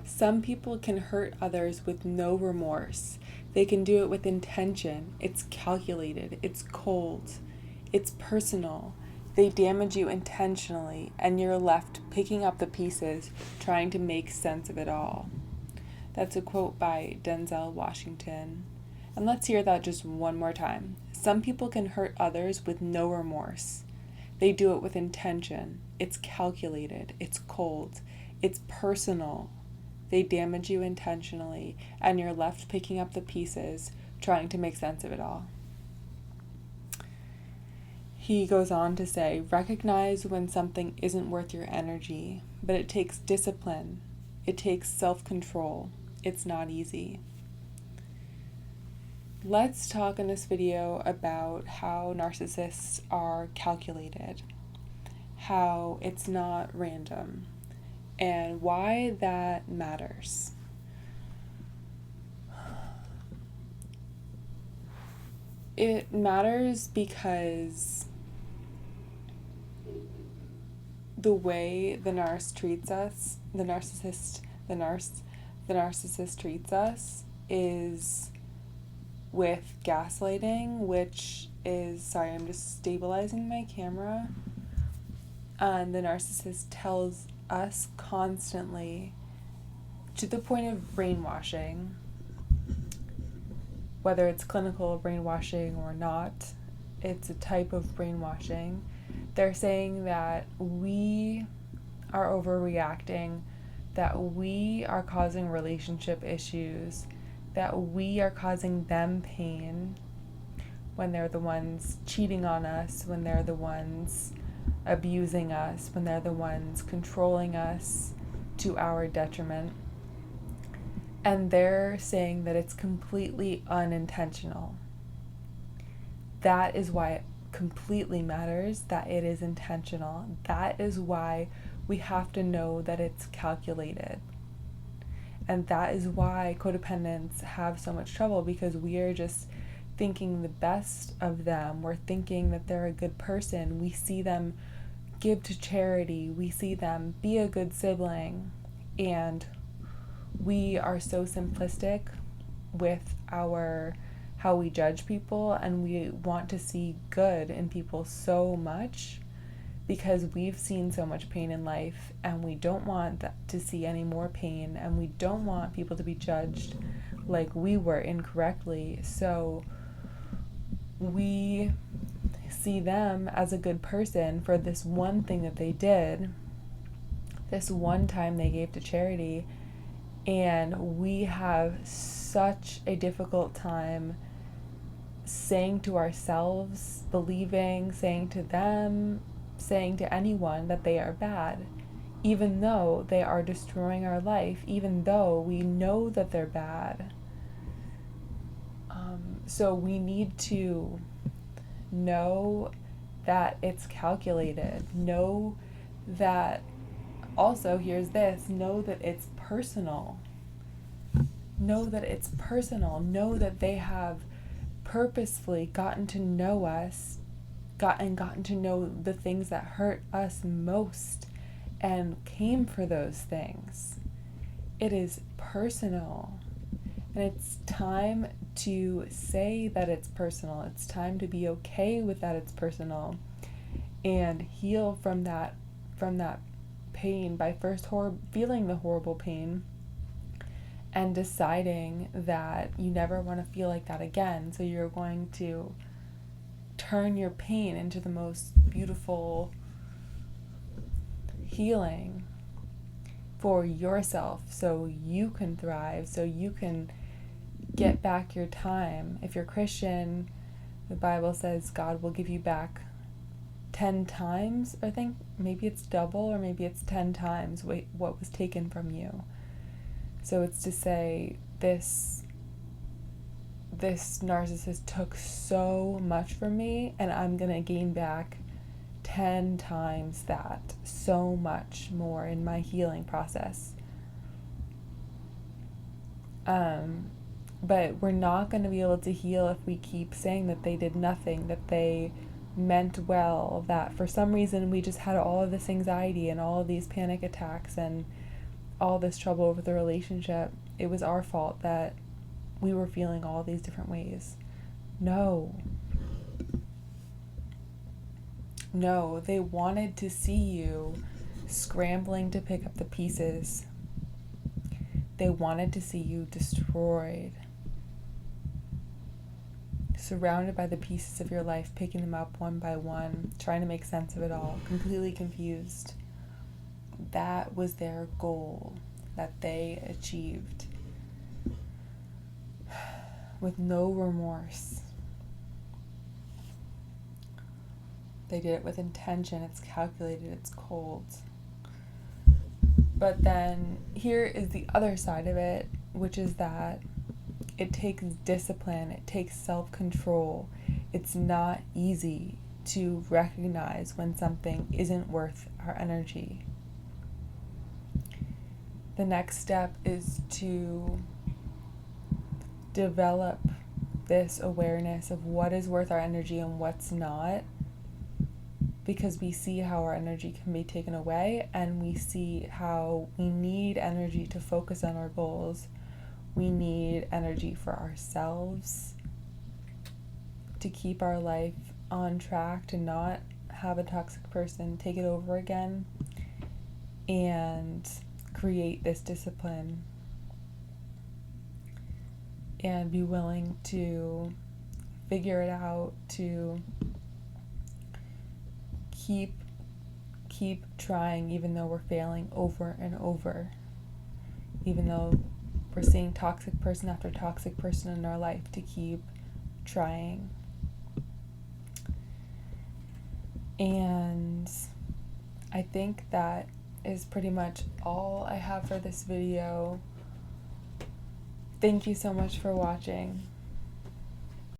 Some people can hurt others with no remorse. They can do it with intention. It's calculated. It's cold. It's personal. They damage you intentionally, and you're left picking up the pieces, trying to make sense of it all. That's a quote by Denzel Washington. And let's hear that just one more time. Some people can hurt others with no remorse. They do it with intention. It's calculated. It's cold. It's personal. They damage you intentionally, and you're left picking up the pieces, trying to make sense of it all. He goes on to say, recognize when something isn't worth your energy, but it takes discipline. It takes self-control. It's not easy. Let's talk in this video about how narcissists are calculated, how it's not random, and why that matters. It matters because the way the narcissist treats us is with gaslighting, which is, sorry, I'm just stabilizing my camera. And the narcissist tells us constantly, to the point of brainwashing, whether it's clinical brainwashing or not, it's a type of brainwashing. They're saying that we are overreacting, that we are causing relationship issues, that we are causing them pain when they're the ones cheating on us, when they're the ones abusing us, when they're the ones controlling us to our detriment. And they're saying that it's completely unintentional. That is why it completely matters that it is intentional. That is why we have to know that it's calculated. And that is why codependents have so much trouble, because we are just thinking the best of them. We're thinking that they're a good person. We see them give to charity. We see them be a good sibling. And we are so simplistic with how we judge people, and we want to see good in people so much because we've seen so much pain in life, and we don't want to see any more pain, and we don't want people to be judged like we were incorrectly. So we see them as a good person for this one thing that they did, this one time they gave to charity, and we have such a difficult time saying to ourselves, believing, saying to them, saying to anyone that they are bad, even though they are destroying our life, even though we know that they're bad. So we need to know that it's calculated. Know that, also, here's this, know that it's personal. Know that it's personal. Know that they have purposefully gotten to know us, gotten to know the things that hurt us most, and came for those things. It is personal. And it's time to say that it's personal. It's time to be okay with that it's personal, and heal from that pain by first feeling the horrible pain and deciding that you never want to feel like that again. So you're going to turn your pain into the most beautiful healing for yourself, so you can thrive, so you can get back your time. If you're Christian, the Bible says God will give you back 10 times, I think. Maybe it's double, or maybe it's 10 times what was taken from you. So it's to say, this narcissist took so much from me, and I'm going to gain back 10 times that, so much more in my healing process. But we're not going to be able to heal if we keep saying that they did nothing, that they meant well, that for some reason we just had all of this anxiety and all of these panic attacks, and all this trouble with the relationship, it was our fault that we were feeling all these different ways. No, they wanted to see you scrambling to pick up the pieces. They wanted to see you destroyed, surrounded by the pieces of your life, picking them up one by one, trying to make sense of it all, completely confused. That was their goal that they achieved with no remorse. They did it with intention. It's calculated, it's cold. But then here is the other side of it, which is that it takes discipline, it takes self-control. It's not easy to recognize when something isn't worth our energy. The next step is to develop this awareness of what is worth our energy and what's not, because we see how our energy can be taken away, and we see how we need energy to focus on our goals. We need energy for ourselves, to keep our life on track, to not have a toxic person take it over again, and create this discipline and be willing to figure it out, to keep trying even though we're failing over and over, even though we're seeing toxic person after toxic person in our life, to keep trying. And I think that is pretty much all I have for this video. Thank you so much for watching.